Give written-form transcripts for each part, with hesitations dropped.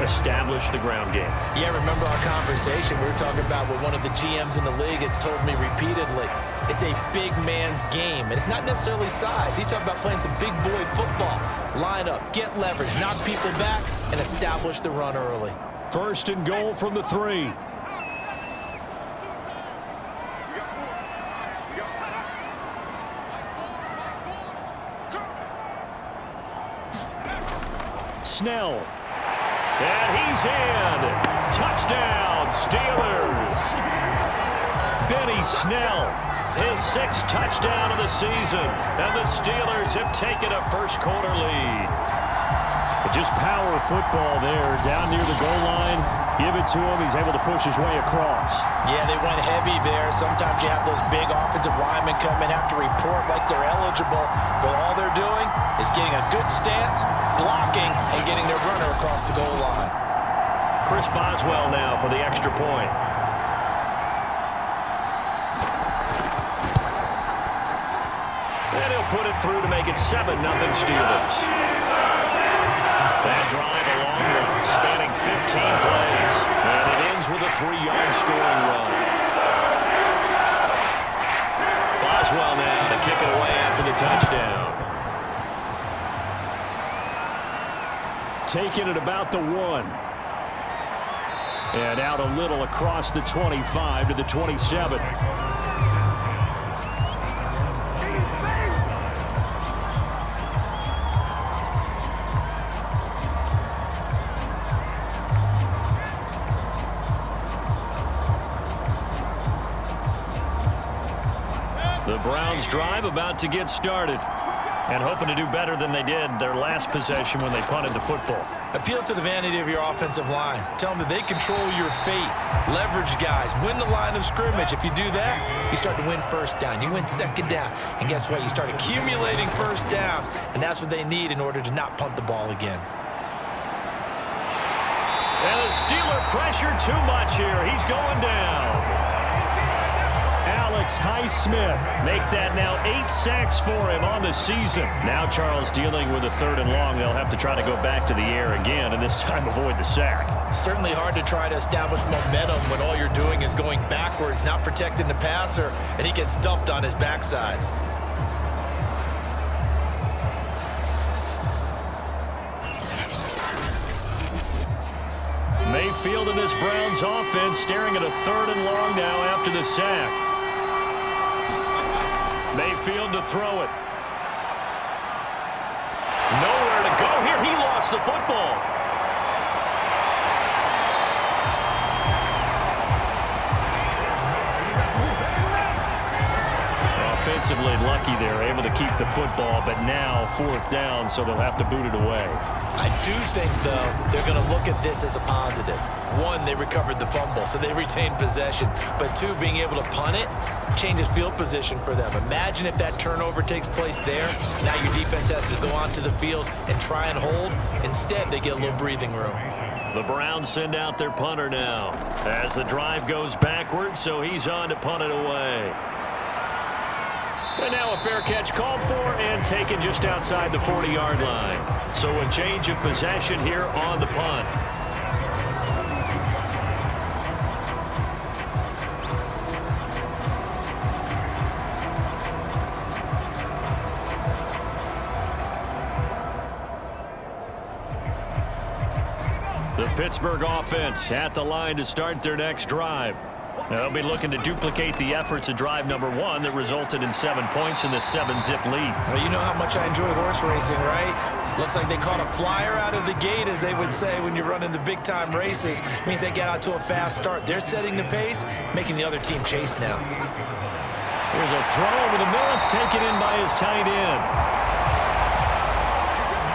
establish the ground game. Yeah, remember our conversation? We were talking about what one of the GMs in the league has told me repeatedly. It's a big man's game, and it's not necessarily size. He's talking about playing some big boy football. Line up, get leverage, knock people back, and establish the run early. First and goal from the 3. Snell. And he's in. Touchdown, Steelers. Benny Snell, his 6th touchdown of the season. And the Steelers have taken a first-quarter lead. Just power football there down near the goal line. Give it to him. He's able to push his way across. Yeah, they went heavy there. Sometimes you have those big offensive linemen come in, have to report like they're eligible, but all they're doing is getting a good stance, blocking, and getting their runner across the goal line. Chris Boswell now for the extra point. And he'll put it through to make it 7-0 Steelers. That drive a long one, spanning 15 plays, and it ends with a 3-yard scoring run. Boswell now to kick it away after the touchdown. Taking it about the 1. And out a little across the 25 to the 27. The Browns drive about to get started, and hoping to do better than they did their last possession when they punted the football. Appeal to the vanity of your offensive line. Tell them that they control your fate. Leverage guys. Win the line of scrimmage. If you do that, you start to win first down. You win second down. And guess what? You start accumulating first downs, and that's what they need in order to not punt the ball again. And the Steeler pressure too much here. He's going down. Alex Highsmith make that now 8 sacks for him on the season. Now Charles dealing with a 3rd and long. They'll have to try to go back to the air again and this time avoid the sack. Certainly hard to try to establish momentum when all you're doing is going backwards, not protecting the passer, and he gets dumped on his backside. Mayfield in this Browns offense staring at a 3rd and long now after the sack. Mayfield to throw it. Nowhere to go here. He lost the football. Offensively lucky there, able to keep the football, but now 4th down, so they'll have to boot it away. I do think, though, they're going to look at this as a positive. 1, they recovered the fumble, so they retained possession. But 2, being able to punt it changes field position for them. Imagine if that turnover takes place there. Now your defense has to go onto the field and try and hold. Instead, they get a little breathing room. The Browns send out their punter now as the drive goes backwards, so he's on to punt it away. And now a fair catch called for and taken just outside the 40-yard line. So a change of possession here on the punt. The Pittsburgh offense at the line to start their next drive. They'll be looking to duplicate the efforts of drive number 1 that resulted in 7 points in the 7-zip lead. Well, you know how much I enjoy horse racing, right? Looks like they caught a flyer out of the gate, as they would say when you're running the big-time races. Means they get out to a fast start. They're setting the pace, making the other team chase now. Here's a throw over the middle. It's taken in by his tight end.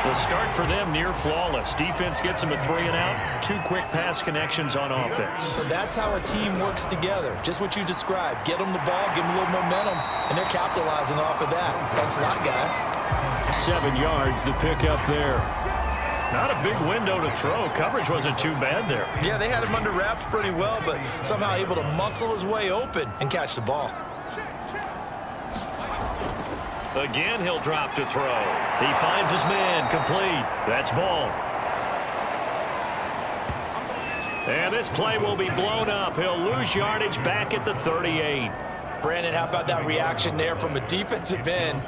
The start for them near flawless. Defense gets them a 3-and-out. 2 quick pass connections on offense. So that's how a team works together. Just what you described. Get them the ball, give them a little momentum, and they're capitalizing off of that. Thanks a lot, guys. 7 yards, the pick up there. Not a big window to throw. Coverage wasn't too bad there. Yeah, they had him under wraps pretty well, but somehow able to muscle his way open and catch the ball. Again, he'll drop to throw. He finds his man complete. That's ball. And this play will be blown up. He'll lose yardage back at the 38. Brandon, how about that reaction there from a defensive end?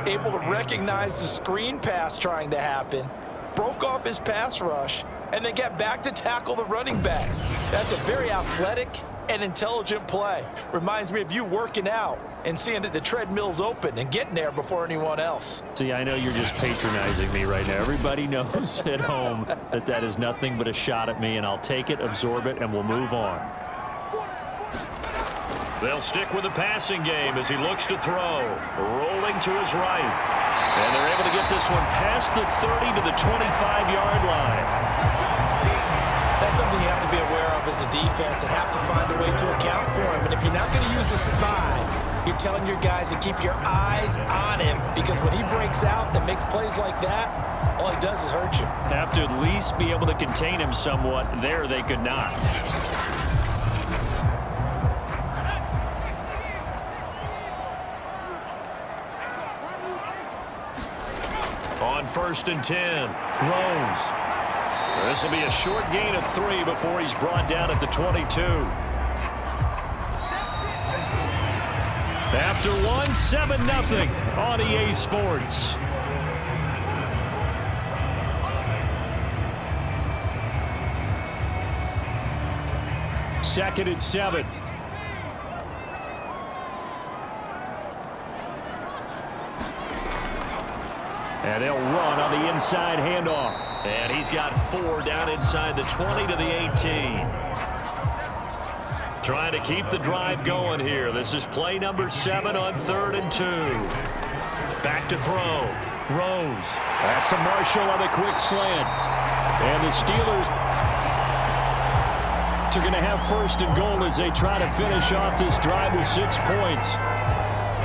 Able to recognize the screen pass trying to happen, broke off his pass rush, and then get back to tackle the running back. That's a very athletic and intelligent play. Reminds me of you working out and seeing that the treadmill's open and getting there before anyone else. See, I know you're just patronizing me right now. Everybody knows at home that that is nothing but a shot at me, and I'll take it, absorb it, and we'll move on. They'll stick with the passing game as he looks to throw. Rolling to his right. And they're able to get this one past the 30 to the 25-yard line. That's something you have to be aware of as a defense and have to find a way to account for him. And if you're not going to use a spy, you're telling your guys to keep your eyes on him, because when he breaks out and makes plays like that, all he does is hurt you. Have to at least be able to contain him somewhat. There they could not. On 1st and 10, Rose. This will be a short gain of 3 before he's brought down at the 22. After one, 7-0 on EA Sports. Second and 7. And they'll run on the inside handoff. And he's got 4 down inside the 20 to the 18. Trying to keep the drive going here. This is play number 7 on 3rd and 2. Back to throw. Rose. That's to Marshall on the quick slant. And the Steelers are going to have 1st and goal as they try to finish off this drive with 6 points.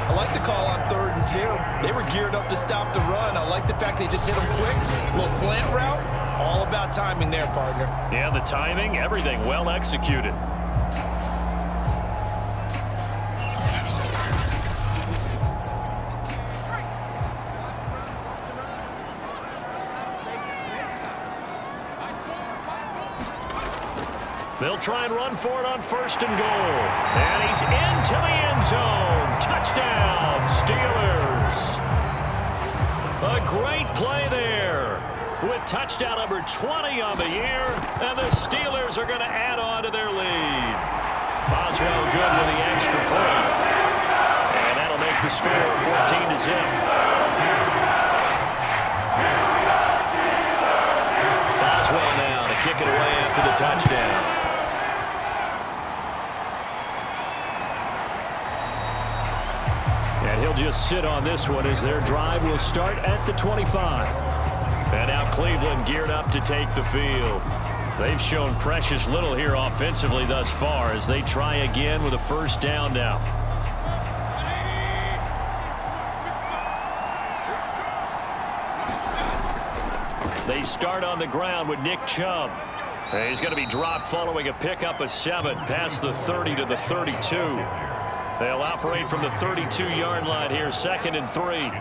I like the call on 3rd and 2. They were geared up to stop the run. I like the fact they just hit them quick. A little slant route. All about timing there, partner. Yeah, the timing, everything well executed. They'll try and run for it on 1st and goal. And he's into the end zone. Touchdown, Steelers. A great play there with touchdown number 20 on the year. And the Steelers are going to add on to their lead. Boswell good with the extra point. And that'll make the score 14-0. Boswell now to kick it away after the touchdown. And he'll just sit on this one as their drive will start at the 25. And now Cleveland geared up to take the field. They've shown precious little here offensively thus far as they try again with a 1st down now. They start on the ground with Nick Chubb. He's going to be dropped following a pickup of 7 past the 30 to the 32. They'll operate from the 32-yard line here, 2nd and 3.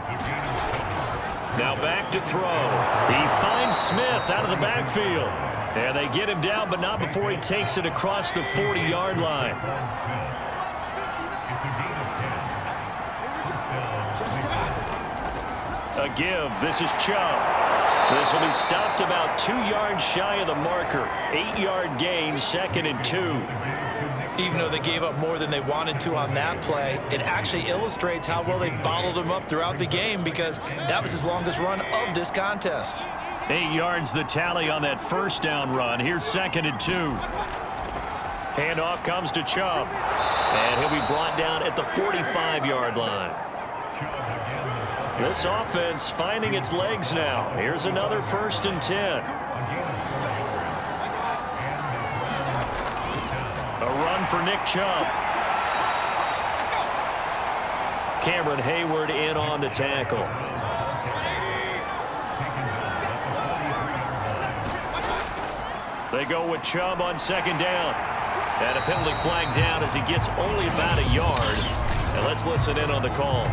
Now back to throw. He finds Smith out of the backfield. And they get him down, but not before he takes it across the 40-yard line. A give. This is Chubb. This will be stopped about 2 yards shy of the marker. 8-yard gain, 2nd and 2. Even though they gave up more than they wanted to on that play, it actually illustrates how well they bottled him up throughout the game, because that was his longest run of this contest. 8 yards the tally on that 1st down run. Here's 2nd and 2. Handoff comes to Chubb. And he'll be brought down at the 45-yard line. This offense finding its legs now. Here's another 1st and 10. A run for Nick Chubb. Cameron Hayward in on the tackle. They go with Chubb on 2nd down. And a penalty flag down as he gets only about a yard. And let's listen in on the call.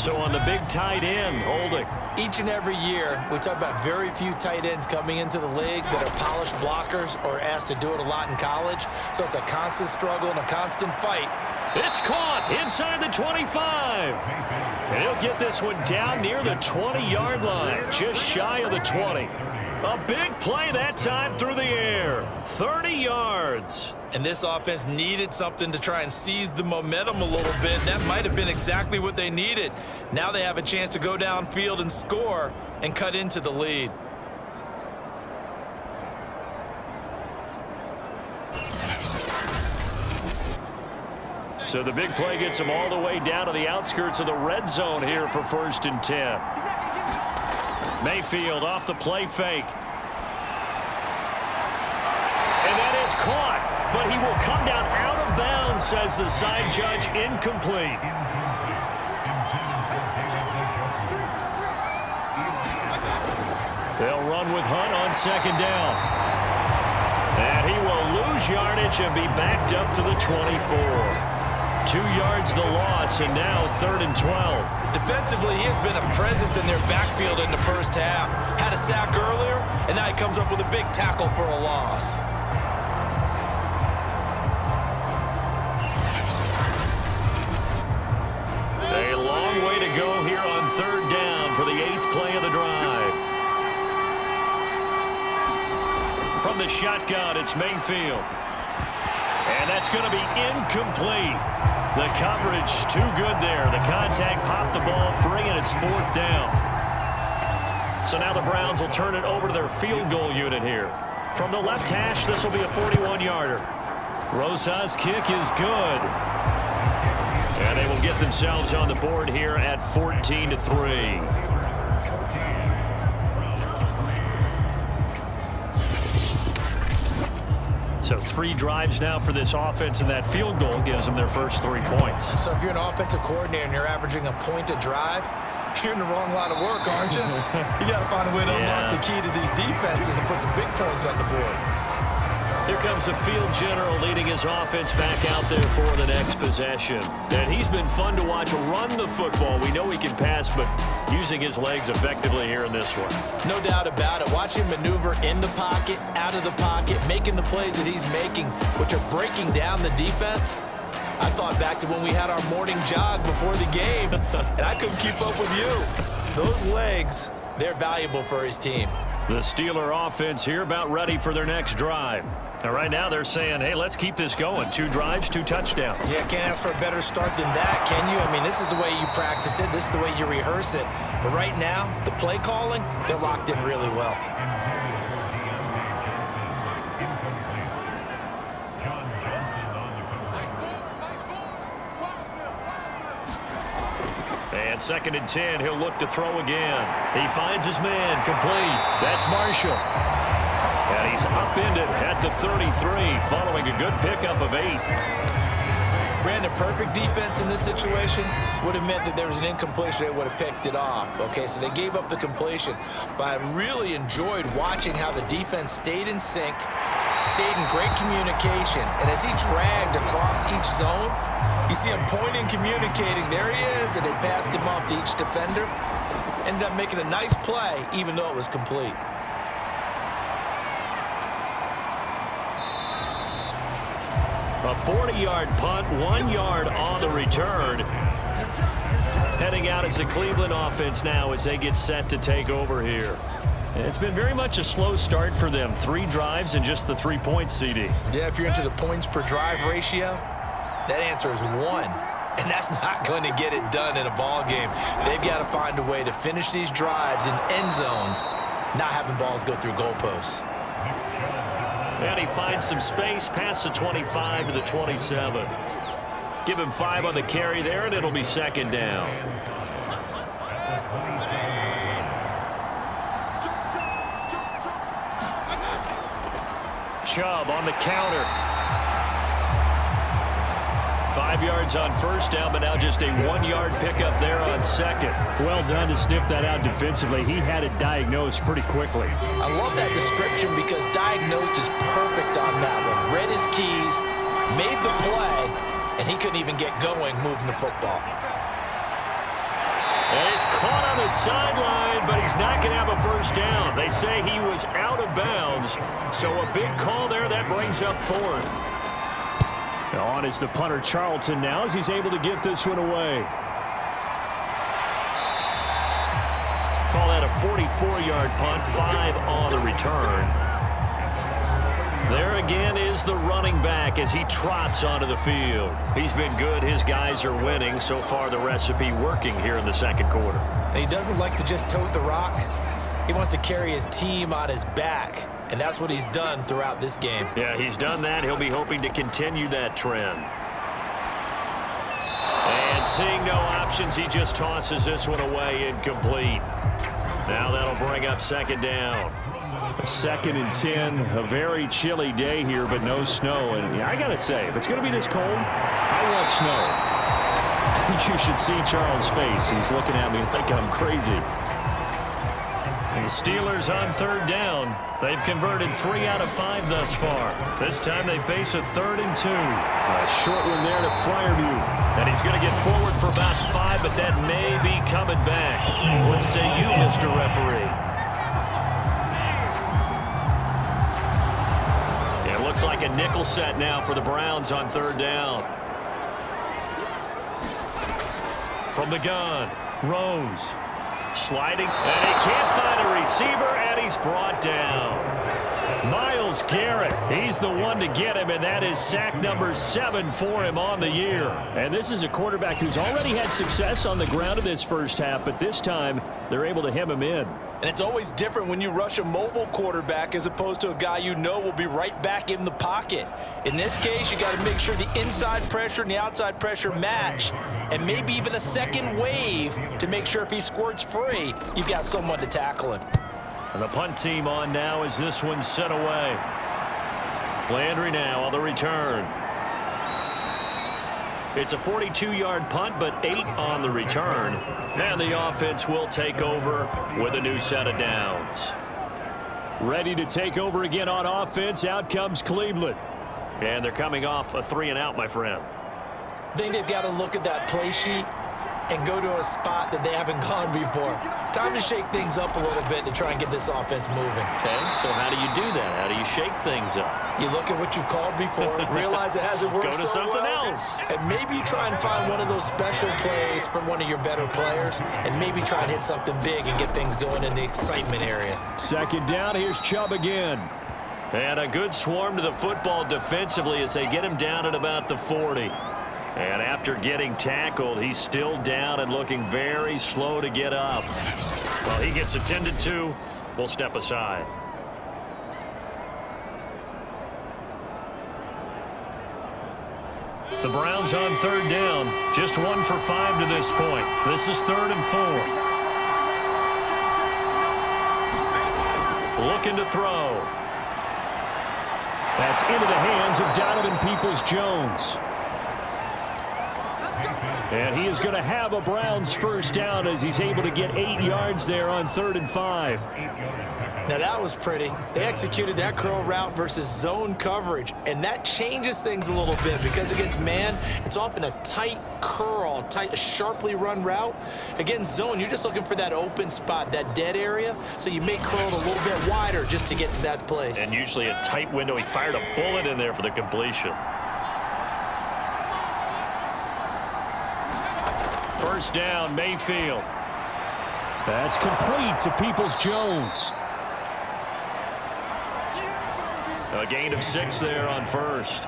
So on the big tight end, holding. Each and every year, we talk about very few tight ends coming into the league that are polished blockers or asked to do it a lot in college. So it's a constant struggle and a constant fight. It's caught inside the 25. And he'll get this one down near the 20-yard line, just shy of the 20. A big play that time through the air. 30 yards. And this offense needed something to try and seize the momentum a little bit. That might have been exactly what they needed. Now they have a chance to go downfield and score and cut into the lead. So the big play gets them all the way down to the outskirts of the red zone here for 1st and 10. Mayfield off the play fake. And that is caught. But he will come down out of bounds, says the side judge, incomplete. They'll run with Hunt on 2nd down. And he will lose yardage and be backed up to the 24. 2 yards the loss, and now 3rd and 12. Defensively, he has been a presence in their backfield in the first half. Had a sack earlier, and now he comes up with a big tackle for a loss. A long way to go here on 3rd down for the 8th play of the drive. From the shotgun, it's Mayfield. And that's going to be incomplete. The coverage too good there. The contact popped the ball free, and it's 4th down. So now the Browns will turn it over to their field goal unit here. From the left hash, this will be a 41-yarder. Rosa's kick is good. And they will get themselves on the board here at 14-3. So 3 drives now for this offense, and that field goal gives them their first 3 points. So if you're an offensive coordinator and you're averaging a point a drive, you're in the wrong line of work, aren't you? You got to find a way to unlock the key to these defenses and put some big points on the board. Here comes the field general leading his offense back out there for the next possession. And he's been fun to watch run the football. We know he can pass, but using his legs effectively here in this one. No doubt about it. Watch him maneuver in the pocket, out of the pocket, making the plays that he's making, which are breaking down the defense. I thought back to when we had our morning jog before the game, and I couldn't keep up with you. Those legs, they're valuable for his team. The Steeler offense here about ready for their next drive. Now, right now they're saying, hey, let's keep this going. 2 drives, 2 touchdowns. Yeah, can't ask for a better start than that, can you? I mean, this is the way you practice it. This is the way you rehearse it. But right now, the play calling, they're locked in really well. And 2nd and 10, he'll look to throw again. He finds his man, complete. That's Marshall. And he's upended at the 33, following a good pickup of 8. Brandon, perfect defense in this situation would have meant that there was an incompletion. They would have picked it off. Okay, so they gave up the completion. But I really enjoyed watching how the defense stayed in sync, stayed in great communication. And as he dragged across each zone, you see him pointing, communicating. There he is, and they passed him off to each defender. Ended up making a nice play, even though it was complete. A 40-yard punt, 1 yard on the return. Heading out as the Cleveland offense now as they get set to take over here. It's been very much a slow start for them. 3 drives and just the 3 points, CD. Yeah, if you're into the points per drive ratio, that answer is 1. And that's not going to get it done in a ball game. They've got to find a way to finish these drives in end zones, not having balls go through goalposts. And he finds some space past the 25 to the 27. Give him 5 on the carry there, and it'll be 2nd down. Chubb on the counter. 5 yards on 1st down, but now just a 1-yard pickup there on 2nd. Well done to sniff that out defensively. He had it diagnosed pretty quickly. I love that description because diagnosed is perfect on that one. Read his keys, made the play, and he couldn't even get going moving the football. And he's caught on the sideline, but he's not going to have a first down. They say he was out of bounds, so a big call there. That brings up fourth. On is the punter Charlton now as he's able to get this one away. Call that a 44-yard punt, 5 on the return. There again is the running back as he trots onto the field. He's been good. His guys are winning. So far, the recipe working here in the second quarter. And he doesn't like to just tote the rock. He wants to carry his team on his back, and that's what he's done throughout this game. Yeah, he's done that. He'll be hoping to continue that trend. And seeing no options, he just tosses this one away, incomplete. Now that'll bring up second down. 2nd and 10, a very chilly day here, but no snow. And yeah, I got to say, if it's going to be this cold, I want snow. You should see Charles' face. He's looking at me like I'm crazy. The Steelers on third down. They've converted 3 out of 5 thus far. This time they face a 3rd and 2. A short one there to Freiermuth. And he's going to get forward for about 5, but that may be coming back. What say you, Mr. Referee? Looks like a nickel set now for the Browns on third down. From the gun, Rose sliding, and he can't find a receiver, and he's brought down. Myles Garrett, he's the one to get him, and that is sack number 7 for him on the year. And this is a quarterback who's already had success on the ground in this first half, but this time they're able to hem him in. And it's always different when you rush a mobile quarterback as opposed to a guy you know will be right back in the pocket. In this case, you got to make sure the inside pressure and the outside pressure match, and maybe even a second wave to make sure if he squirts free, you've got someone to tackle him. And the punt team on now as this one's sent away. Landry now on the return. It's a 42-yard punt, but 8 on the return. And the offense will take over with a new set of downs. Ready to take over again on offense. Out comes Cleveland. And they're coming off a 3-and-out, my friend. I think they've got to look at that play sheet and go to a spot that they haven't gone before. Time to shake things up a little bit to try and get this offense moving. Okay, so how do you do that? How do you shake things up? You look at what you've called before, realize it hasn't worked so well. Go to something else. And maybe you try and find one of those special plays from one of your better players, and maybe try and hit something big and get things going in the excitement area. 2nd down, here's Chubb again. And a good swarm to the football defensively as they get him down at about the 40. And after getting tackled, he's still down and looking very slow to get up. Well, he gets attended to. We'll step aside. The Browns on third down. Just 1 for 5 to this point. This is 3rd and 4. Looking to throw. That's into the hands of Donovan Peoples-Jones. And he is going to have a Browns first down as he's able to get 8 yards there on 3rd and 5. Now that was pretty. They executed that curl route versus zone coverage, and that changes things a little bit because against man, it's often a tight curl, a sharply run route. Against zone, you're just looking for that open spot, that dead area, so you may curl it a little bit wider just to get to that place. And usually a tight window. He fired a bullet in there for the completion. First down, Mayfield. That's complete to Peoples-Jones. A gain of 6 there on first.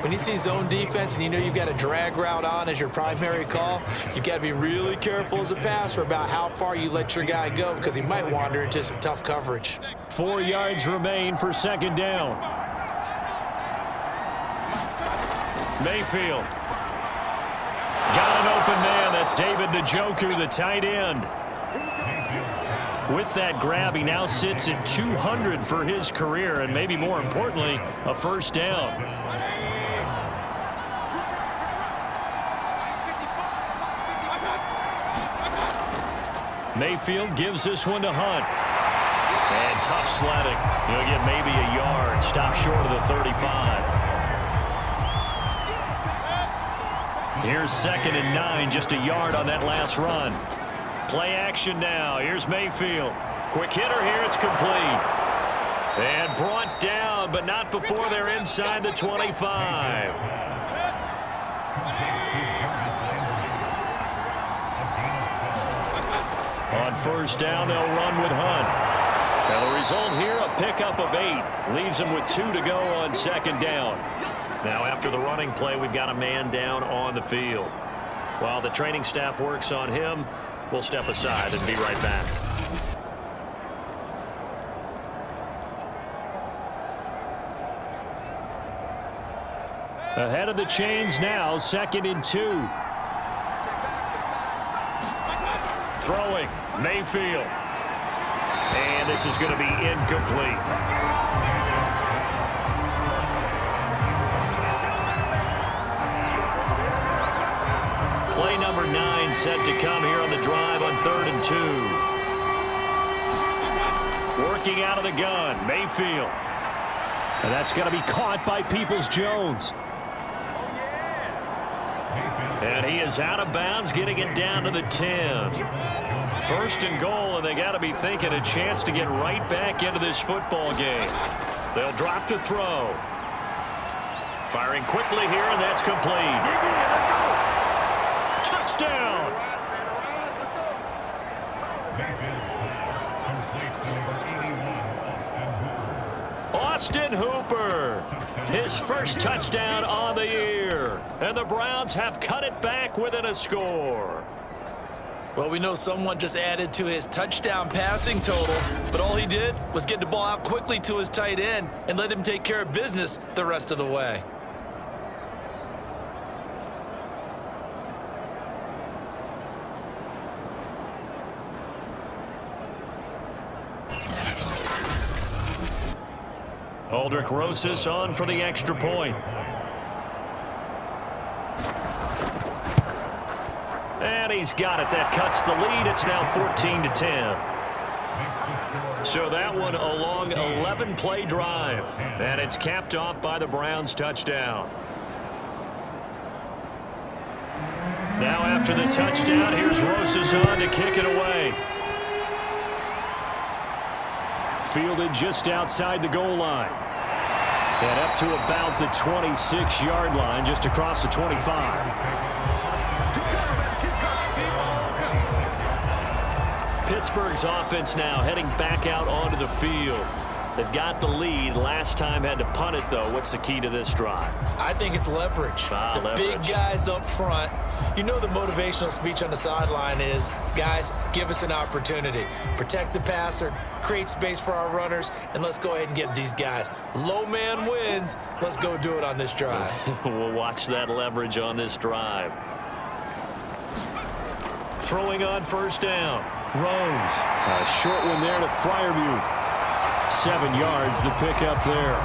When you see zone defense and you know you've got a drag route on as your primary call, you've got to be really careful as a passer about how far you let your guy go because he might wander into some tough coverage. 4 yards remain for 2nd down. Mayfield. Got an open man. That's David Njoku, the tight end. With that grab, he now sits at 200 for his career, and maybe more importantly, a first down. Mayfield gives this one to Hunt. And tough sledding. He'll get maybe a yard. Stop short of the 35. Here's 2nd and 9, just a yard on that last run. Play action now. Here's Mayfield. Quick hitter here. It's complete. And brought down, but not before they're inside the 25. On first down, they'll run with Hunt. Now the result here, a pickup of 8. Leaves them with 2 to go on second down. Now after the running play, we've got a man down on the field. While the training staff works on him, we'll step aside and be right back. Ahead of the chains now, 2nd and 2. Throwing, Mayfield. And this is going to be incomplete. Play number 9 set to come here on the drive on 3rd and 2. Working out of the gun, Mayfield. And that's going to be caught by Peoples-Jones. And he is out of bounds, getting it down to the 10. 1st and goal, and they got to be thinking a chance to get right back into this football game. They'll drop to throw. Firing quickly here, and that's complete. Touchdown! Austin Hooper, his first touchdown on the year. And the Browns have cut it back within a score. Well, we know someone just added to his touchdown passing total, but all he did was get the ball out quickly to his tight end and let him take care of business the rest of the way. Aldrick Rosas on for the extra point. And he's got it. That cuts the lead. It's now 14-10. So that one a long 11-play drive. And it's capped off by the Browns' touchdown. Now after the touchdown, here's Rosas on to kick it away. Fielded just outside the goal line. And up to about the 26-yard line, just across the 25. Pittsburgh's offense now heading back out onto the field. They've got the lead. Last time had to punt it, though. What's the key to this drive? I think it's leverage. The big guys up front. You know the motivational speech on the sideline is, guys, give us an opportunity. Protect the passer, create space for our runners, and let's go ahead and get these guys. Low man wins. Let's go do it on this drive. We'll watch that leverage on this drive. Throwing on first down. Rose. A short one there to Freiermuth. 7 yards, the pickup there.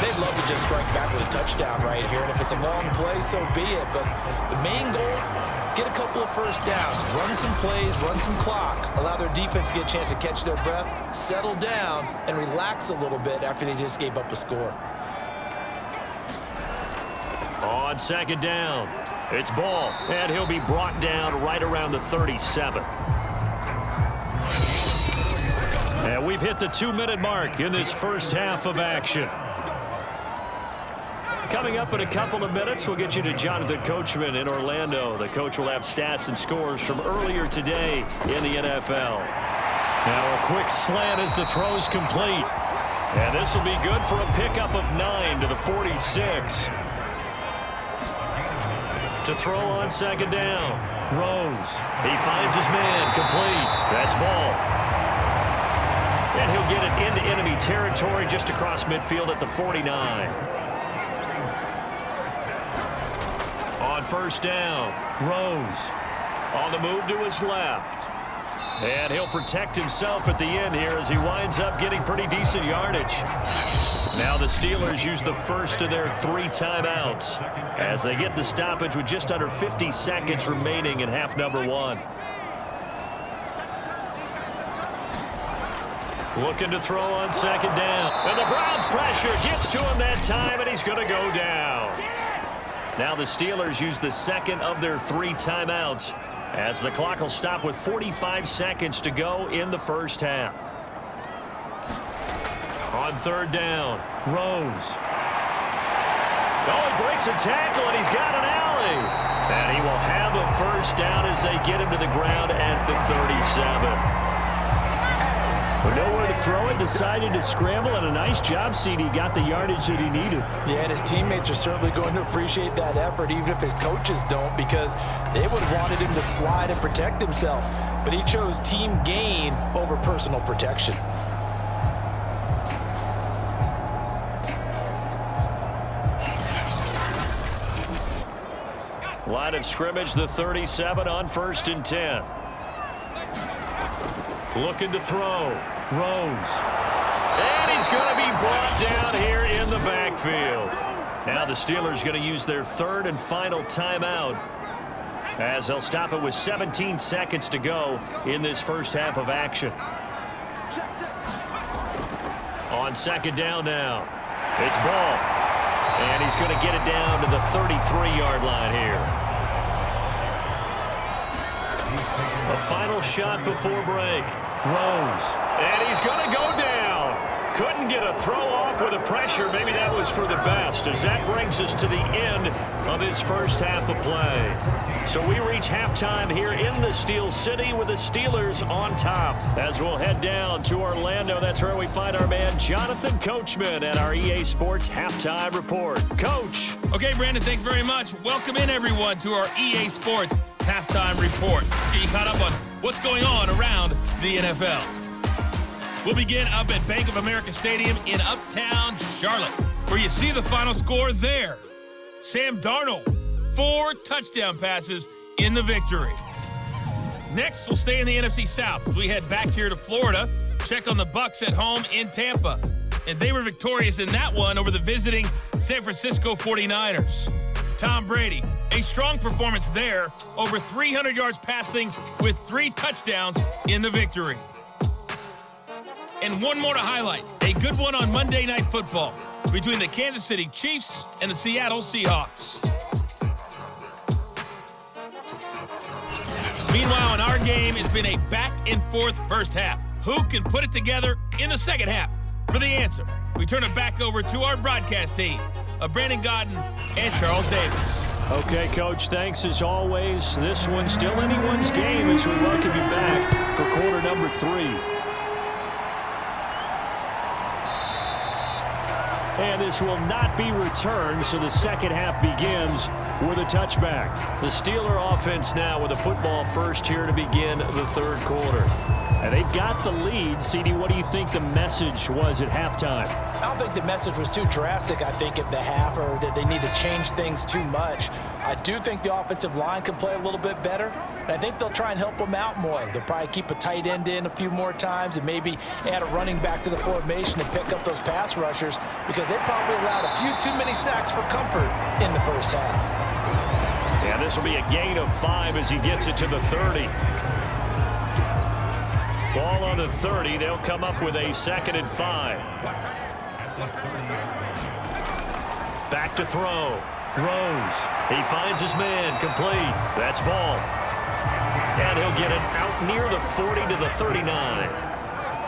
They'd love to just strike back with a touchdown right here, and if it's a long play, so be it. But the main goal, get a couple of first downs, run some plays, run some clock, allow their defense to get a chance to catch their breath, settle down, and relax a little bit after they just gave up a score. On second down, it's Ball, and he'll be brought down right around the 37. And we've hit the 2-minute mark in this first half of action. Coming up in a couple of minutes, we'll get you to Jonathan Coachman in Orlando. The coach will have stats and scores from earlier today in the NFL. Now a quick slant as the throw's complete. And this will be good for a pickup of 9 to the 46. To throw on second down. Rose. He finds his man. Complete. That's Ball. And he'll get it into enemy territory just across midfield at the 49. On first down, Rose on the move to his left. And he'll protect himself at the end here as he winds up getting pretty decent yardage. Now the Steelers use the first of their 3 timeouts as they get the stoppage with just under 50 seconds remaining in half number 1. Looking to throw on second down. And the Browns pressure gets to him that time, and he's going to go down. Now the Steelers use the second of their 3 timeouts as the clock will stop with 45 seconds to go in the first half. On third down, Rose. Oh, he breaks a tackle, and he's got an alley. And he will have a first down as they get him to the ground at the 37. With nowhere to throw it, decided to scramble, and a nice job, CD. Got the yardage that he needed. Yeah, and his teammates are certainly going to appreciate that effort, even if his coaches don't, because they would have wanted him to slide and protect himself. But he chose team gain over personal protection. Line of scrimmage, the 37 on 1st and 10. Looking to throw. Rose. And he's going to be brought down here in the backfield. Now the Steelers going to use their 3rd and final timeout as they'll stop it with 17 seconds to go in this first half of action. On 2nd down now. It's Ball. And he's going to get it down to the 33-yard line here. A final shot before break. Rose. And he's going to go down. Couldn't get a throw off with the pressure. Maybe that was for the best, as that brings us to the end of this first half of play. So we reach halftime here in the Steel City with the Steelers on top. As we'll head down to Orlando, that's where we find our man Jonathan Coachman at our EA Sports Halftime Report. Coach. Okay, Brandon, thanks very much. Welcome in, everyone, to our EA Sports Halftime Report. Get you caught up on what's going on around the NFL. We'll begin up at Bank of America Stadium in Uptown Charlotte, where you see the final score there. Sam Darnold, 4 touchdown passes in the victory. Next, we'll stay in the NFC South as we head back here to Florida, check on the Bucs at home in Tampa. And they were victorious in that one over the visiting San Francisco 49ers. Tom Brady, a strong performance there, over 300 yards passing with 3 touchdowns in the victory. And one more to highlight, a good one on Monday Night Football between the Kansas City Chiefs and the Seattle Seahawks. Meanwhile, in our game, it's been a back-and-forth first half. Who can put it together in the second half? For the answer, we turn it back over to our broadcast team of Brandon Gaudin and Charles Davis. Okay, Coach, thanks as always. This one's still anyone's game as we welcome you back for quarter number 3. And this will not be returned, so the second half begins with a touchback. The Steeler offense now with a football first here to begin the 3rd quarter. And they've got the lead. CD, what do you think the message was at halftime? I don't think the message was too drastic, I think, at the half, or that they need to change things too much. I do think the offensive line can play a little bit better, and I think they'll try and help them out more. They'll probably keep a tight end in a few more times and maybe add a running back to the formation and pick up those pass rushers, because they probably allowed a few too many sacks for comfort in the first half. Yeah, this will be a gain of 5 as he gets it to the 30. Ball on the 30. They'll come up with a 2nd and 5. Back to throw. Rose. He finds his man. Complete. That's Ball. And he'll get it out near the 40 to the 39.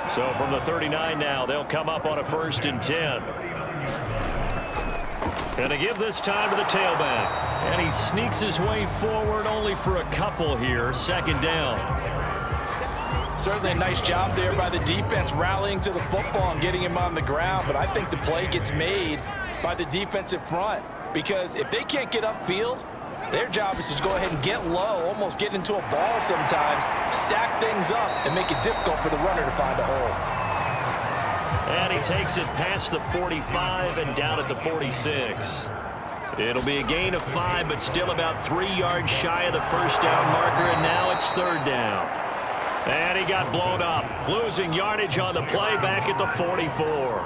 So from the 39 now, they'll come up on a 1st and 10. And to give this time to the tailback. And he sneaks his way forward only for a couple here. 2nd down. Certainly a nice job there by the defense rallying to the football and getting him on the ground, but I think the play gets made by the defensive front, because if they can't get upfield, their job is to go ahead and get low, almost get into a ball sometimes, stack things up, and make it difficult for the runner to find a hole. And he takes it past the 45 and down at the 46. It'll be a gain of 5, but still about 3 yards shy of the first down marker, and now it's 3rd down. And he got blown up, losing yardage on the play back at the 44.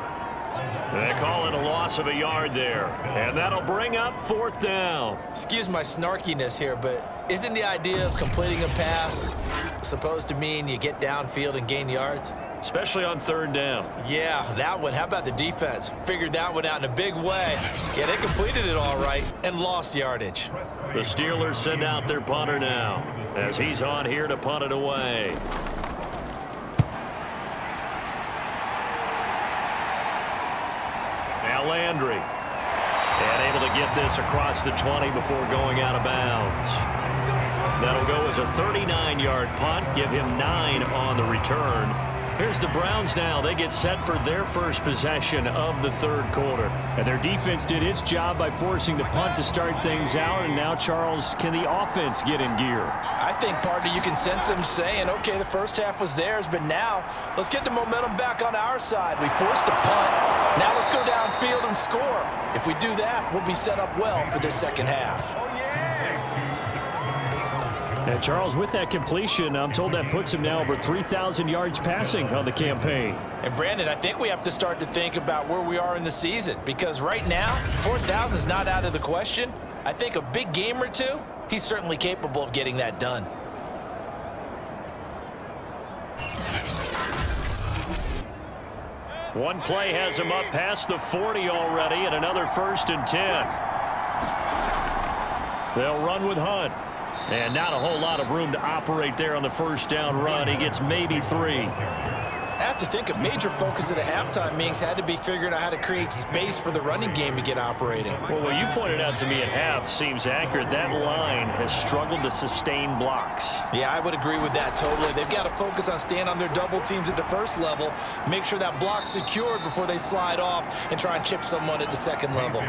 They call it a loss of a yard there, and that'll bring up 4th down. Excuse my snarkiness here, but isn't the idea of completing a pass supposed to mean you get downfield and gain yards? especially on third down. Yeah, that one. How about the defense? Figured that one out in a big way. Yeah, they completed it all right and lost yardage. The Steelers send out their punter now as he's on here to punt it away. Now Landry. And able to get this across the 20 before going out of bounds. That'll go as a 39-yard punt, give him 9 on the return. Here's the Browns now. They get set for their first possession of the third quarter. And their defense did its job by forcing the punt to start things out. And now, Charles, can the offense get in gear? I think, partner, you can sense them saying, okay, the first half was theirs, but now let's get the momentum back on our side. We forced a punt. Now let's go downfield and score. If we do that, we'll be set up well for this second half. And Charles, with that completion, I'm told that puts him now over 3,000 yards passing on the campaign. And Brandon, I think we have to start to think about where we are in the season, because right now, 4,000 is not out of the question. I think a big game or two, he's certainly capable of getting that done. One play has him up past the 40 already, and another 1st and 10. They'll run with Hunt. And not a whole lot of room to operate there on the first down run. He gets maybe 3. I have to think a major focus of the halftime meetings had to be figuring out how to create space for the running game to get operating. Well, what you pointed out to me at half seems accurate. That line has struggled to sustain blocks. Yeah, I would agree with that totally. They've got to focus on staying on their double teams at the first level, make sure that block's secured before they slide off and try and chip someone at the second level.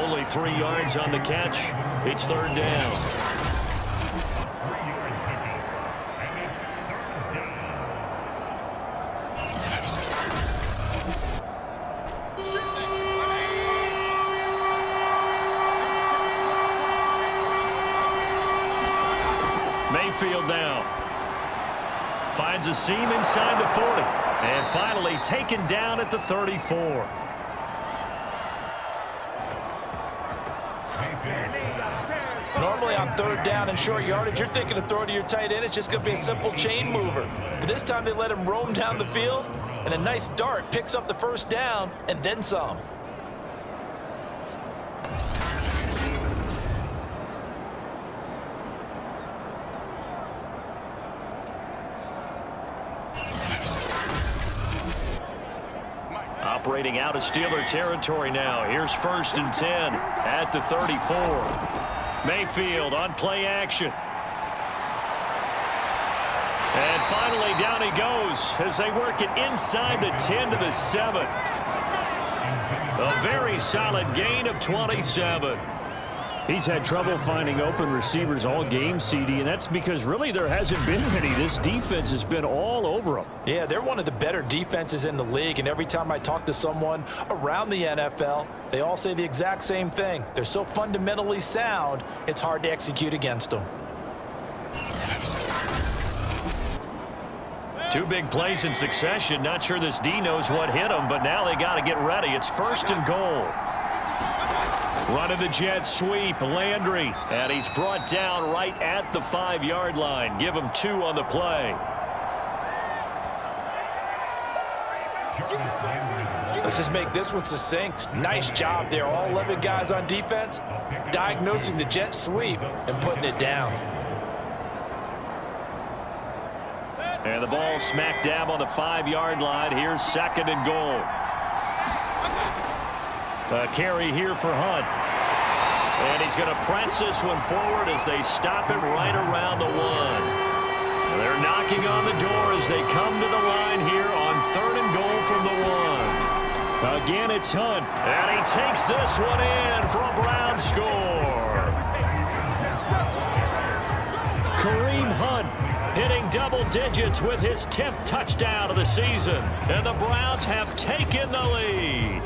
Only 3 yards on the catch. It's third down. Mayfield now finds a seam inside the 40 and finally taken down at the 34. Normally on third down and short yardage, you're thinking to throw to your tight end. It's just going to be a simple chain mover. But this time they let him roam down the field, and a nice dart picks up the first down and then some. Operating out of Steeler territory now. Here's 1st and 10 at the 34. Mayfield on play action. And finally down he goes as they work it inside the 10 to the 7. A very solid gain of 27. He's had trouble finding open receivers all game, CD, and that's because really there hasn't been many. This defense has been all over him. Yeah, they're one of the better defenses in the league, and every time I talk to someone around the NFL, they all say the exact same thing. They're so fundamentally sound, it's hard to execute against them. 2 big plays in succession. Not sure this D knows what hit him, but now they got to get ready. It's 1st and goal. Running the jet sweep, Landry, and he's brought down right at the 5-yard line. Give him 2 on the play. Let's just make this one succinct. Nice job there. All 11 guys on defense diagnosing the jet sweep and putting it down. And the ball smack dab on the 5-yard line. Here's 2nd and goal. A carry here for Hunt. And he's going to press this one forward as they stop it right around the 1. They're knocking on the door as they come to the line here on 3rd and goal from the 1. Again, it's Hunt. And he takes this one in for a Brown score. Kareem Hunt hitting double digits with his 10th touchdown of the season. And the Browns have taken the lead.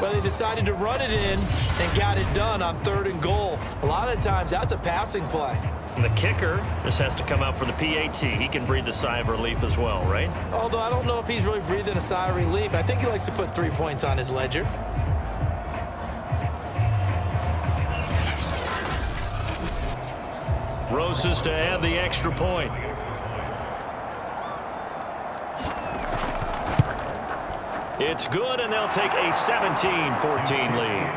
Well, they decided to run it in and got it done on 3rd and goal. A lot of times, that's a passing play. And the kicker just has to come out for the PAT. He can breathe a sigh of relief as well, right? Although I don't know if he's really breathing a sigh of relief. I think he likes to put 3 points on his ledger. Roses to add the extra point. It's good, and they'll take a 17-14 lead.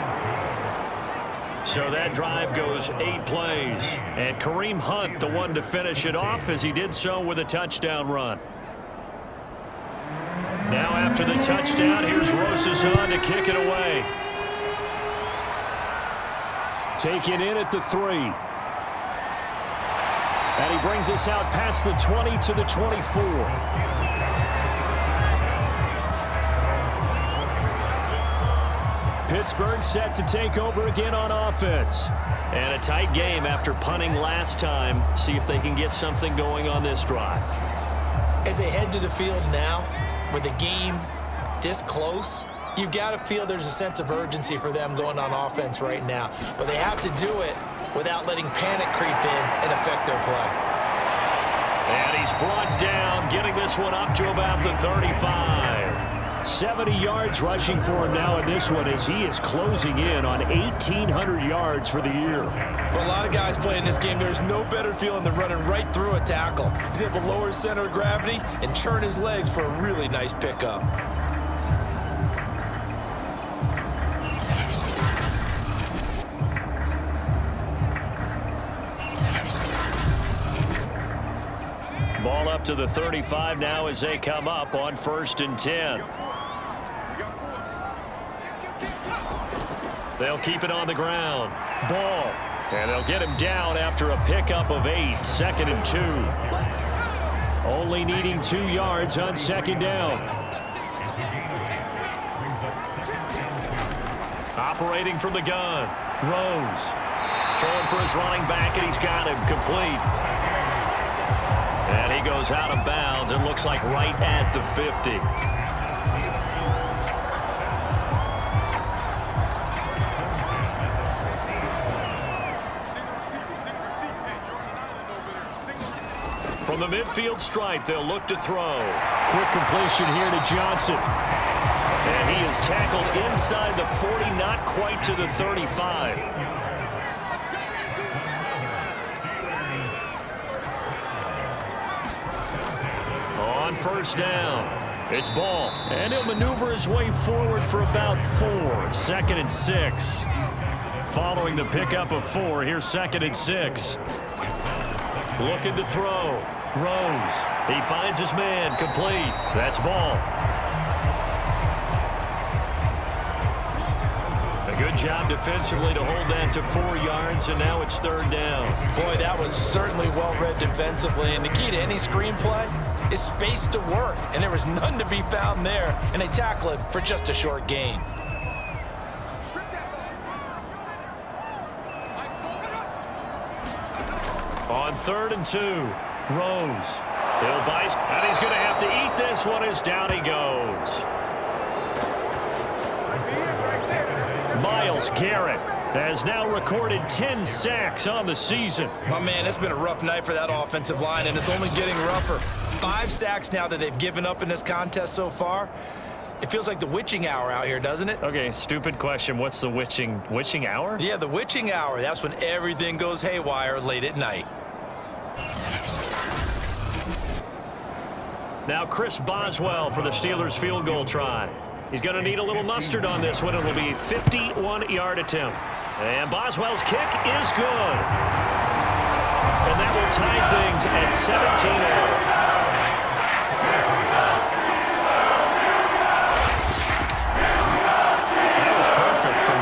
So that drive goes 8 plays. And Kareem Hunt, the one to finish it off, as he did so with a touchdown run. Now after the touchdown, here's Rosas on to kick it away. Taken in at the 3. And he brings us out past the 20 to the 24. Pittsburgh set to take over again on offense. And a tight game after punting last time. See if they can get something going on this drive. As they head to the field now, with the game this close, you've got to feel there's a sense of urgency for them going on offense right now. But they have to do it without letting panic creep in and affect their play. And he's brought down, getting this one up to about the 35. 70 yards rushing for him now in this one as he is closing in on 1,800 yards for the year. For a lot of guys playing this game, there's no better feeling than running right through a tackle. He's able to lower his center of gravity and churn his legs for a really nice pickup. Ball up to the 35 now as they come up on 1st and 10. They'll keep it on the ground. Ball. And they'll get him down after a pickup of 8. 2nd and 2. Only needing 2 yards on 2nd down. Operating from the gun. Rose. Throwing for his running back, and he's got him complete. And he goes out of bounds. It looks like right at the 50. From the midfield stripe, they'll look to throw. Quick completion here to Johnson. And he is tackled inside the 40, not quite to the 35. On 1st down, it's Ball. And he'll maneuver his way forward for about 4. 2nd and 6. Following the pickup of 4, here's 2nd and 6. Looking to throw. Rose. He finds his man. Complete. That's Ball. A good job defensively to hold that to 4 yards, and now it's 3rd down. Boy, that was certainly well-read defensively, and the key to any screenplay is space to work, and there was none to be found there, and they tackle it for just a short gain. On 3rd and 2, Rose. He'll buy, and he's going to have to eat this one as down he goes. Myles Garrett has now recorded 10 sacks on the season. My man, it's been a rough night for that offensive line, and it's only getting rougher. 5 sacks now that they've given up in this contest so far. It feels like the witching hour out here, doesn't it? Okay, stupid question. What's the witching hour? Yeah, the witching hour. That's when everything goes haywire late at night. Now Chris Boswell for the Steelers field goal try. He's going to need a little mustard on this one. It'll be a 51-yard attempt. And Boswell's kick is good. And that will tie things at 17-all.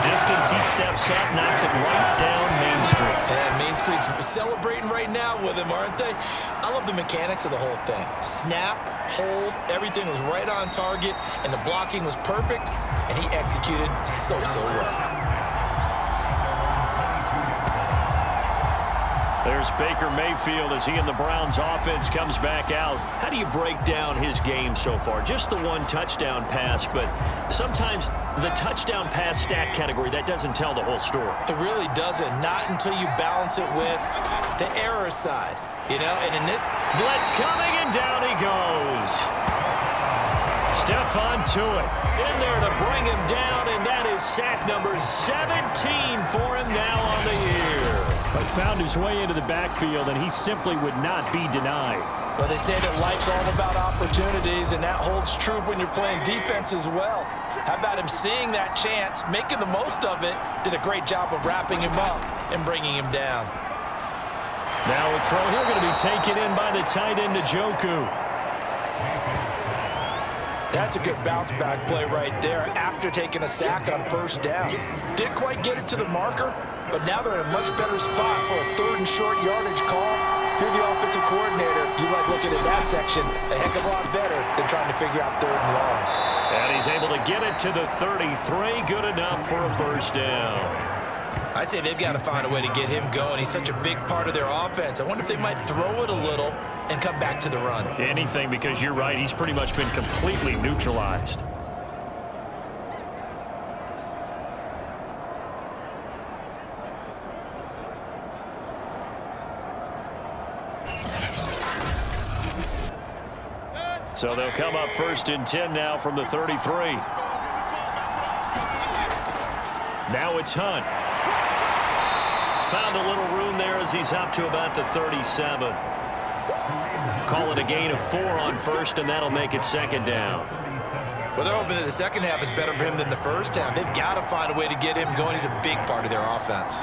Distance, he steps up, knocks it right down Main Street. And Main Street's celebrating right now with him, aren't they? I love the mechanics of the whole thing. Snap, hold, everything was right on target, and the blocking was perfect, and he executed so well. There's Baker Mayfield as he and the Browns offense comes back out. How do you break down his game so far? Just the 1 touchdown pass, but sometimes the touchdown pass stat category, that doesn't tell the whole story. It really doesn't, not until you balance it with the error side, you know, and in this... Blitz coming, and down he goes. Stephon Tuitt in there to bring him down, and that is sack number 17 for him now on the year. But found his way into the backfield, and he simply would not be denied. Well, they say that life's all about opportunities, and that holds true when you're playing defense as well. How about him seeing that chance, making the most of it, did a great job of wrapping him up and bringing him down. Now a throw here going to be taken in by the tight end, Njoku. That's a good bounce-back play right there after taking a sack on first down. Didn't quite get it to the marker, but now they're in a much better spot for a 3rd and short yardage call. If you're the offensive coordinator, you like looking at that section a heck of a lot better than trying to figure out 3rd and long. And he's able to get it to the 33. Good enough for a first down. I'd say they've got to find a way to get him going. He's such a big part of their offense. I wonder if they might throw it a little and come back to the run. Anything, because you're right. He's pretty much been completely neutralized. So they'll come up 1st and 10 now from the 33. Now it's Hunt. Found a little room there as he's up to about the 37. Call it a gain of 4 on 1st, and that'll make it 2nd down. Well, they're hoping that the second half is better for him than the first half. They've got to find a way to get him going. He's a big part of their offense.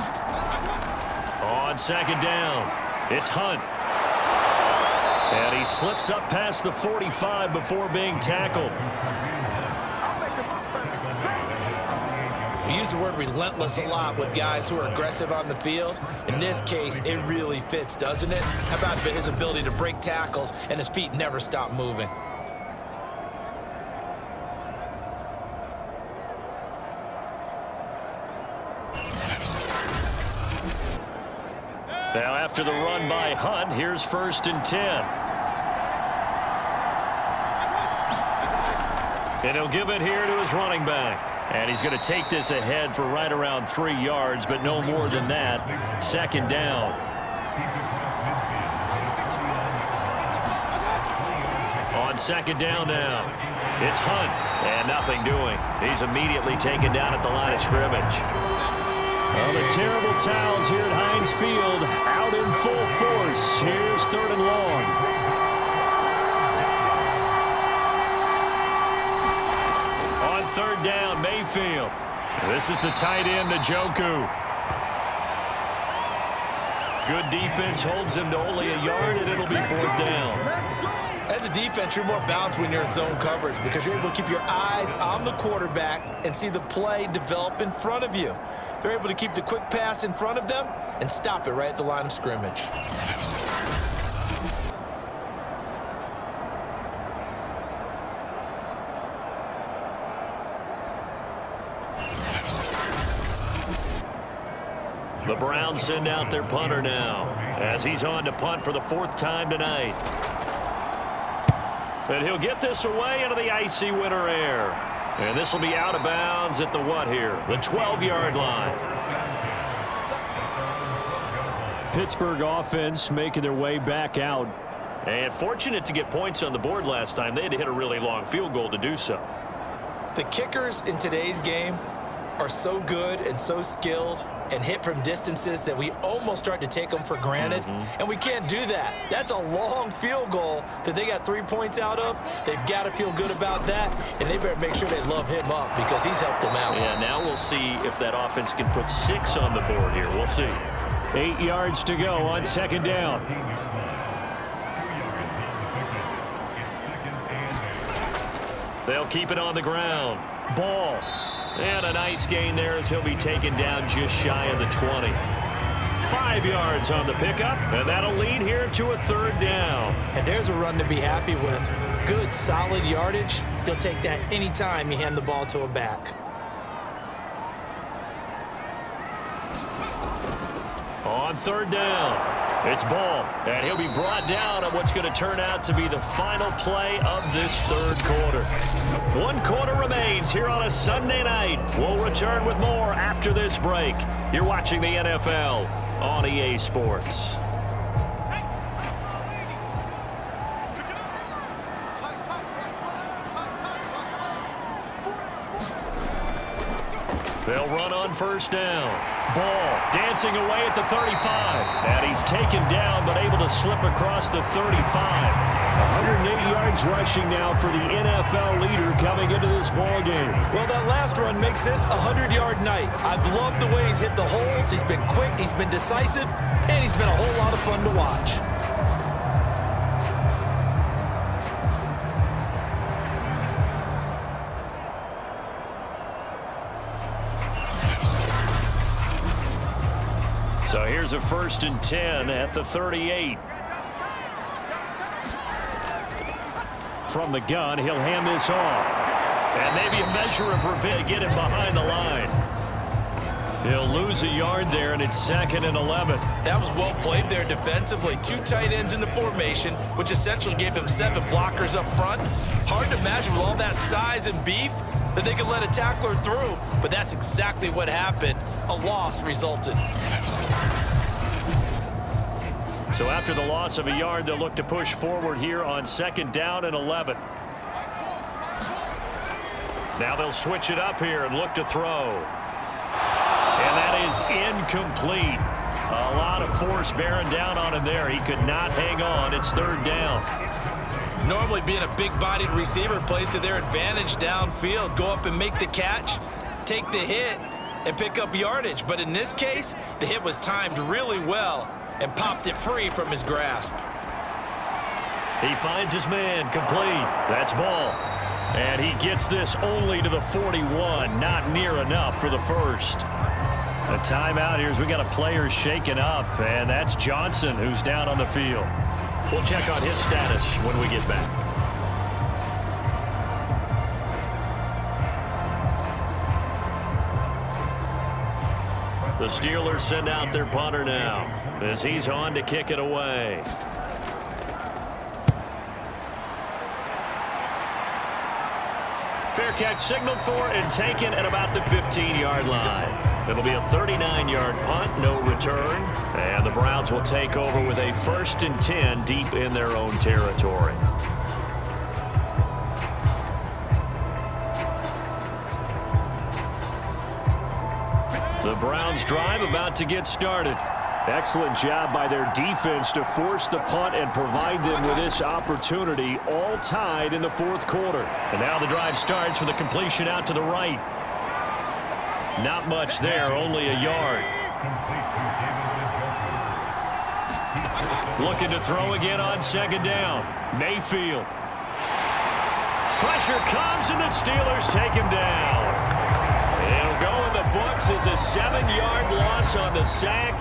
On 2nd down, it's Hunt. And he slips up past the 45 before being tackled. We use the word relentless a lot with guys who are aggressive on the field. In this case, it really fits, doesn't it? How about his ability to break tackles and his feet never stop moving? Now after the run by Hunt, here's 1st and 10. And he'll give it here to his running back. And he's going to take this ahead for right around 3 yards, but no more than that. 2nd down. On 2nd down now, it's Hunt, and nothing doing. He's immediately taken down at the line of scrimmage. Well, the terrible towels here at Heinz Field out in full force. Here's 3rd and long. On 3rd down, Mayfield. This is the tight end, Njoku. Good defense holds him to only a yard, and it'll be 4th down. As a defense, you're more balanced when you're in zone coverage because you're able to keep your eyes on the quarterback and see the play develop in front of you. They're able to keep the quick pass in front of them and stop it right at the line of scrimmage. The Browns send out their punter now as he's on to punt for the 4th time tonight. And he'll get this away into the icy winter air. And this will be out of bounds at the what here? The 12-yard line. Pittsburgh offense making their way back out. And fortunate to get points on the board last time. They had to hit a really long field goal to do so. The kickers in today's game are so good and so skilled and hit from distances that we almost start to take them for granted. And we can't do that. That's a long field goal that they got 3 points out of. They've got to feel good about that, and they better make sure they love him up because he's helped them out. Yeah, now we'll see if that offense can put 6 on the board here. We'll see. 8 yards to go on 2nd down. They'll keep it on the ground. Ball. And a nice gain there as he'll be taken down just shy of the 20. 5 yards on the pickup, and that'll lead here to a 3rd down. And there's a run to be happy with. Good, solid yardage. He'll take that anytime you hand the ball to a back. On 3rd down, it's Ball, and he'll be brought down on what's going to turn out to be the final play of this 3rd quarter. 1 quarter remains here on a Sunday night. We'll return with more after this break. You're watching the NFL on EA Sports. They'll run on first down. Ball dancing away at the 35. And he's taken down but able to slip across the 35. 180 yards rushing now for the NFL leader coming into this ball game. Well, that last run makes this a 100-yard night. I've loved the way he's hit the holes. He's been quick, he's been decisive, and he's been a whole lot of fun to watch. So here's a 1st and 10 at the 38. From the gun, he'll hand this off. And maybe a measure of revenge to get him behind the line. He'll lose a yard there, and it's 2nd and 11. That was well played there defensively. 2 tight ends in the formation, which essentially gave him 7 blockers up front. Hard to imagine with all that size and beef that they could let a tackler through. But that's exactly what happened. A loss resulted. So after the loss of a yard, they'll look to push forward here on 2nd down and 11. Now they'll switch it up here and look to throw. And that is incomplete. A lot of force bearing down on him there. He could not hang on. It's 3rd down. Normally being a big-bodied receiver plays to their advantage downfield. Go up and make the catch, take the hit, and pick up yardage. But in this case, the hit was timed really well and popped it free from his grasp. He finds his man complete. That's ball. And he gets this only to the 41. Not near enough for the first. A timeout here as we got a player shaken up, and that's Johnson who's down on the field. We'll check on his status when we get back. The Steelers send out their punter now as he's on to kick it away. Fair catch signaled for and taken at about the 15-yard line. It'll be a 39-yard punt, no return. And the Browns will take over with a 1st and 10 deep in their own territory. The Browns drive about to get started. Excellent job by their defense to force the punt and provide them with this opportunity, all tied in the 4th quarter. And now the drive starts with a completion out to the right. Not much there, only a yard. Looking to throw again on 2nd down. Mayfield. Pressure comes and the Steelers take him down. It'll go in the books as a 7-yard loss on the sack,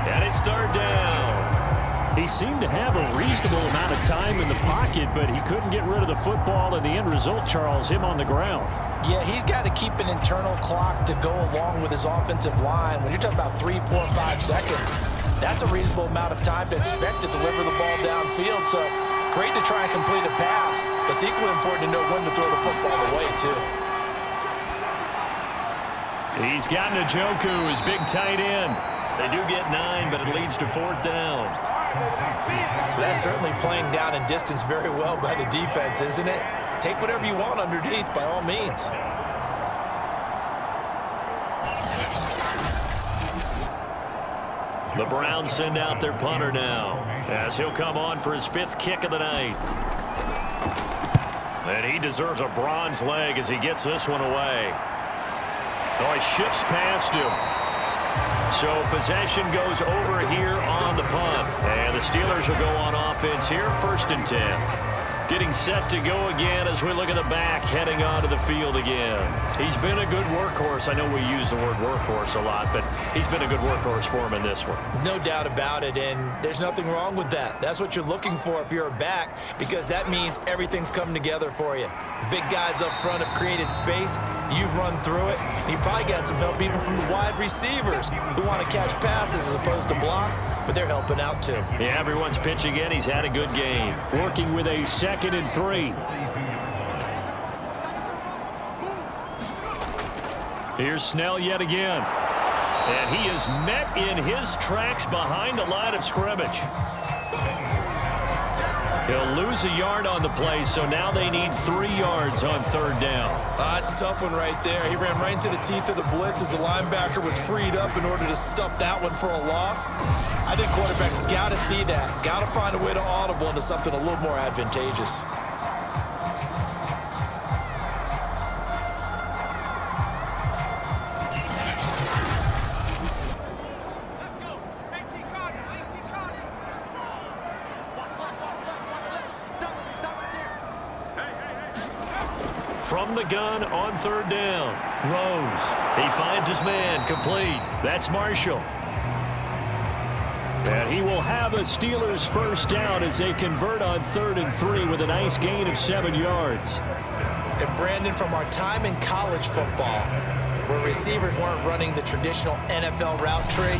and it's 3rd down. He seemed to have a reasonable amount of time in the pocket, but he couldn't get rid of the football, and the end result, Charles, him on the ground. Yeah, he's got to keep an internal clock to go along with his offensive line. When you're talking about 3, 4, 5 seconds, that's a reasonable amount of time to expect to deliver the ball downfield. So great to try and complete a pass, but it's equally important to know when to throw the football away, too. He's got Njoku, his big tight end. They do get 9, but it leads to 4th down. That's certainly playing down in distance very well by the defense, isn't it? Take whatever you want underneath, by all means. The Browns send out their punter now as he'll come on for his 5th kick of the night. And he deserves a bronze leg as he gets this one away. Oh, he shifts past him. So possession goes over here on the punt. And the Steelers will go on offense here, 1st and 10. Getting set to go again as we look at the back, heading onto the field again. He's been a good workhorse. I know we use the word workhorse a lot, but he's been a good workhorse for him in this one. No doubt about it, and there's nothing wrong with that. That's what you're looking for if you're a back, because that means everything's coming together for you. The big guys up front have created space. You've run through it. You've probably got some help even from the wide receivers who want to catch passes as opposed to block, but they're helping out too. Yeah, everyone's pitching in. He's had a good game. Working with a 2nd and 3. Here's Snell yet again. And he is met in his tracks behind the line of scrimmage. He'll lose a yard on the play, so now they need 3 yards on 3rd down. That's a tough one right there. He ran right into the teeth of the blitz as the linebacker was freed up in order to stuff that one for a loss. I think quarterbacks got to see that. Got to find a way to audible into something a little more advantageous. From the gun on 3rd down. Rose. He finds his man. Complete. That's Marshall. And he will have a Steelers 1st down as they convert on 3rd and 3 with a nice gain of 7 yards. And Brandon, from our time in college football, where receivers weren't running the traditional NFL route tree,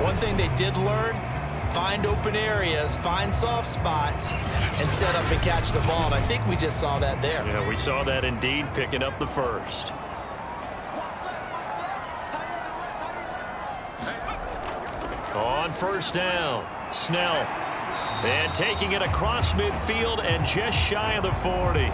one thing they did learn, find open areas, find soft spots, and set up and catch the ball. And I think we just saw that there. Yeah, we saw that indeed, picking up the 1st. On 1st down, Snell. And taking it across midfield and just shy of the 40.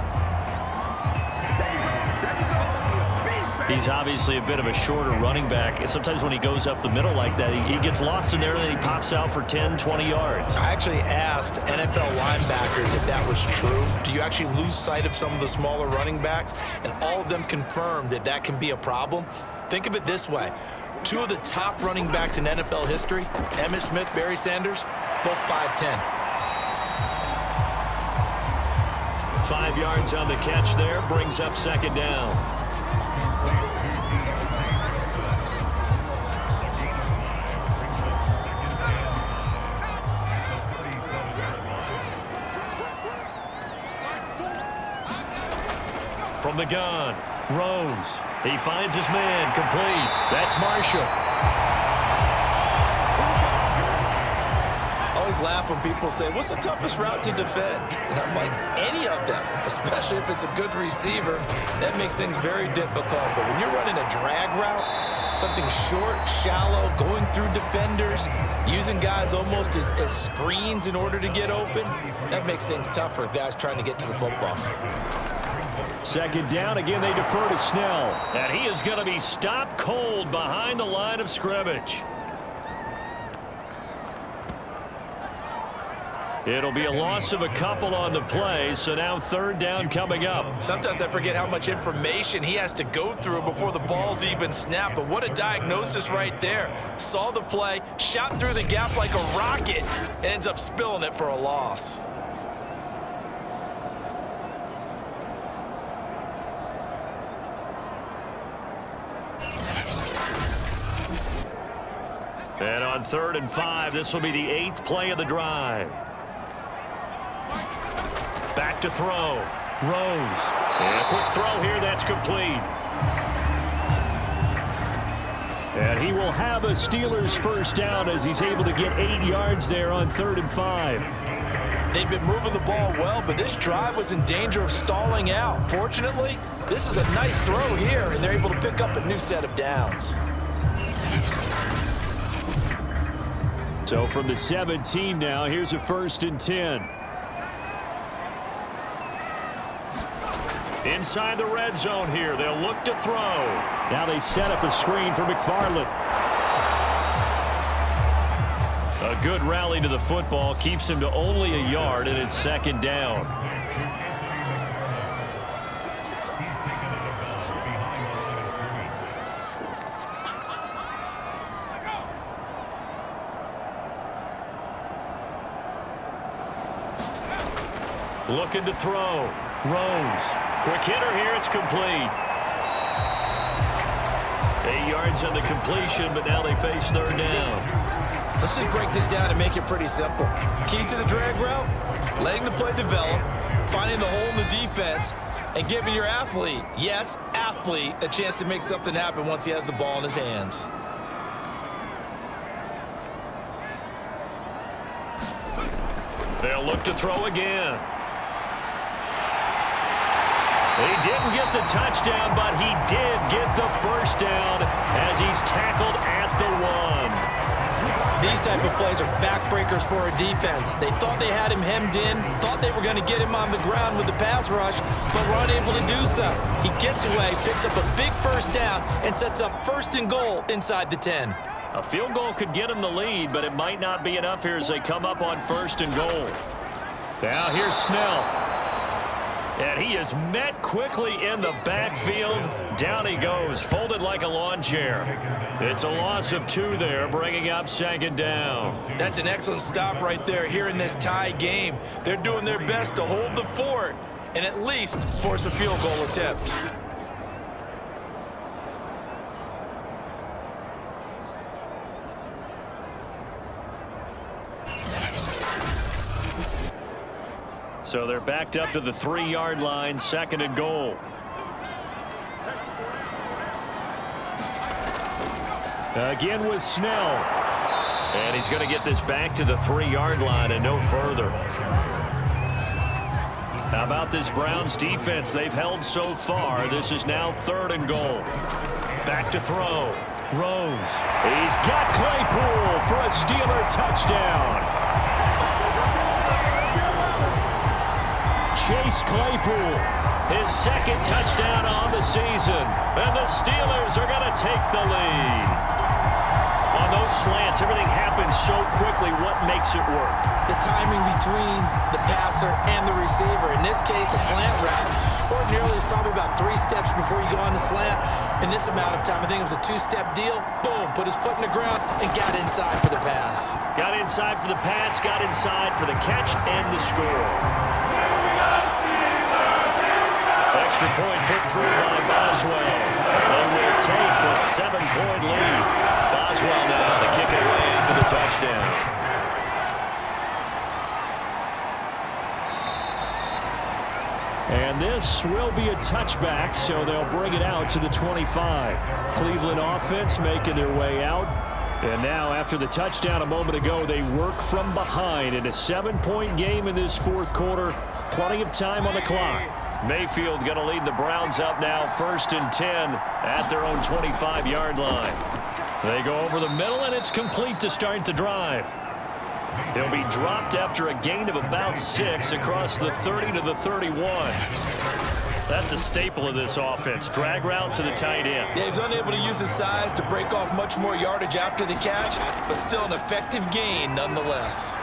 He's obviously a bit of a shorter running back. And sometimes when he goes up the middle like that, he gets lost in there and then he pops out for 10, 20 yards. I actually asked NFL linebackers if that was true. Do you actually lose sight of some of the smaller running backs? And all of them confirmed that that can be a problem. Think of it this way. 2 of the top running backs in NFL history, Emmitt Smith, Barry Sanders, both 5'10". 5 yards on the catch there, brings up 2nd down. From the gun, Rose. He finds his man. Complete. That's Marshall. I always laugh when people say, what's the toughest route to defend? And I'm like, any of them, especially if it's a good receiver. That makes things very difficult. But when you're running a drag route, something short, shallow, going through defenders, using guys almost as screens in order to get open, that makes things tough for guys trying to get to the football. 2nd down. Again, they defer to Snell. And he is going to be stopped cold behind the line of scrimmage. It'll be a loss of a couple on the play, so now 3rd down coming up. Sometimes I forget how much information he has to go through before the ball's even snapped, but what a diagnosis right there. Saw the play, shot through the gap like a rocket, and ends up spilling it for a loss. And on 3rd and 5, this will be the 8th play of the drive. Back to throw. Rose. And a quick throw here. That's complete. And he will have a Steelers 1st down as he's able to get 8 yards there on 3rd and 5. They've been moving the ball well, but this drive was in danger of stalling out. Fortunately, this is a nice throw here, and they're able to pick up a new set of downs. So from the 17 now, here's a 1st and 10. Inside the red zone here, they'll look to throw. Now they set up a screen for McFarland. A good rally to the football keeps him to only a yard, and it's 2nd down. Looking to throw. Rose. Quick hitter here. It's complete. 8 yards on the completion, but now they face 3rd down. Let's just break this down and make it pretty simple. Key to the drag route, letting the play develop, finding the hole in the defense, and giving your athlete, yes, athlete, a chance to make something happen once he has the ball in his hands. They'll look to throw again. He didn't get the touchdown, but he did get the 1st down as he's tackled at the 1. These type of plays are backbreakers for a defense. They thought they had him hemmed in, thought they were going to get him on the ground with the pass rush, but were unable to do so. He gets away, picks up a big first down, and sets up 1st and goal inside the 10. A field goal could get him the lead, but it might not be enough here as they come up on 1st and goal. Now here's Snell. And he is met quickly in the backfield. Down he goes, folded like a lawn chair. It's a loss of 2 there, bringing up 2nd down. That's an excellent stop right there here in this tie game. They're doing their best to hold the fort and at least force a field goal attempt. So they're backed up to the 3-yard line, 2nd and goal. Again with Snell. And he's going to get this back to the 3-yard line and no further. How about this Browns defense? They've held so far. This is now 3rd and goal. Back to throw. Rose. He's got Claypool for a Steeler touchdown. Chase Claypool, his 2nd touchdown on the season. And the Steelers are going to take the lead. On those slants, everything happens so quickly. What makes it work? The timing between the passer and the receiver. In this case, a slant route. Ordinarily, it's probably about 3 steps before you go on the slant. In this amount of time, I think it was a 2-step deal. Boom, put his foot in the ground and got inside for the pass. Got inside for the pass, got inside for the catch and the score. Extra point put through by Boswell. They will take a 7-point lead. Boswell now to kick it away for the touchdown. And this will be a touchback, so they'll bring it out to the 25. Cleveland offense making their way out. And now, after the touchdown a moment ago, they work from behind in a 7-point game in this 4th quarter. Plenty of time on the clock. Mayfield going to lead the Browns up now, 1st and 10 at their own 25-yard line. They go over the middle, and it's complete to start the drive. He'll be dropped after a gain of about 6 across the 30 to the 31. That's a staple of this offense. Drag route to the tight end. Yeah, he's unable to use his size to break off much more yardage after the catch, but still an effective gain nonetheless.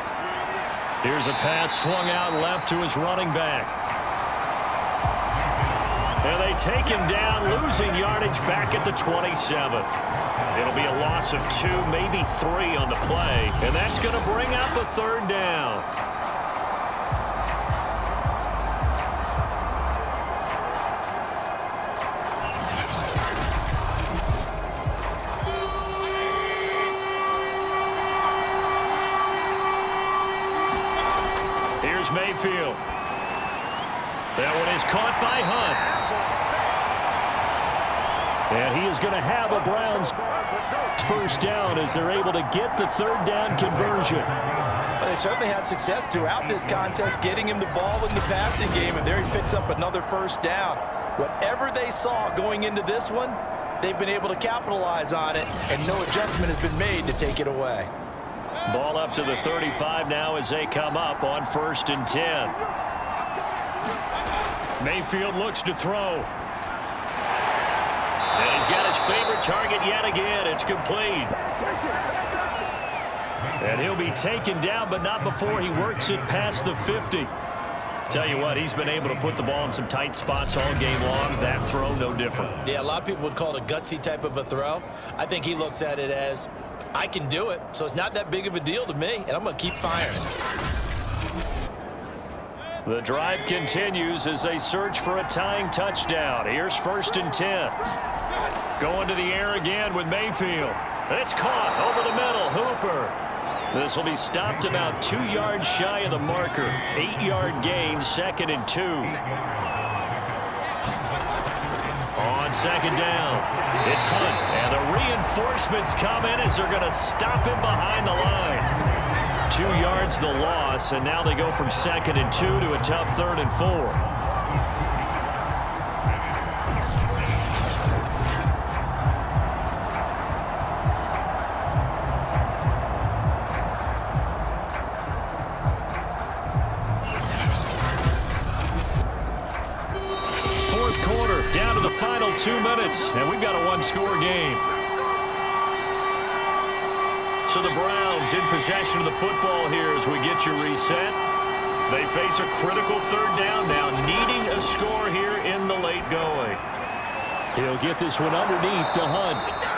Here's a pass swung out left to his running back. And they take him down, losing yardage back at the 27. It'll be a loss of 2, maybe 3 on the play, and that's going to bring up a 3rd down. Here's Mayfield. That one is caught by Hunt. And he is going to have a Browns 1st down as they're able to get the 3rd down conversion. Well, they certainly had success throughout this contest getting him the ball in the passing game, and there he picks up another 1st down. Whatever they saw going into this one, they've been able to capitalize on it, and no adjustment has been made to take it away. Ball up to the 35 now as they come up on 1st and 10. Mayfield looks to throw. And he's got his favorite target yet again. It's complete. And he'll be taken down, but not before he works it past the 50. Tell you what, he's been able to put the ball in some tight spots all game long. That throw, no different. Yeah, a lot of people would call it a gutsy type of a throw. I think he looks at it as, I can do it, so it's not that big of a deal to me, and I'm going to keep firing. The drive continues as they search for a tying touchdown. Here's 1st and 10. Going to the air again with Mayfield. It's caught over the middle. Hooper. This will be stopped about 2 yards shy of the marker. 8-yard gain, 2nd and 2. On 2nd down, it's Hunt. And the reinforcements come in as they're going to stop him behind the line. 2 yards the loss, and now they go from 2nd and 2 to a tough 3rd and 4. 2 minutes, and we've got a one-score game. So the Browns in possession of the football here as we get you reset. They face a critical third down now, needing a score here in the late going. He'll get this one underneath to Hunt.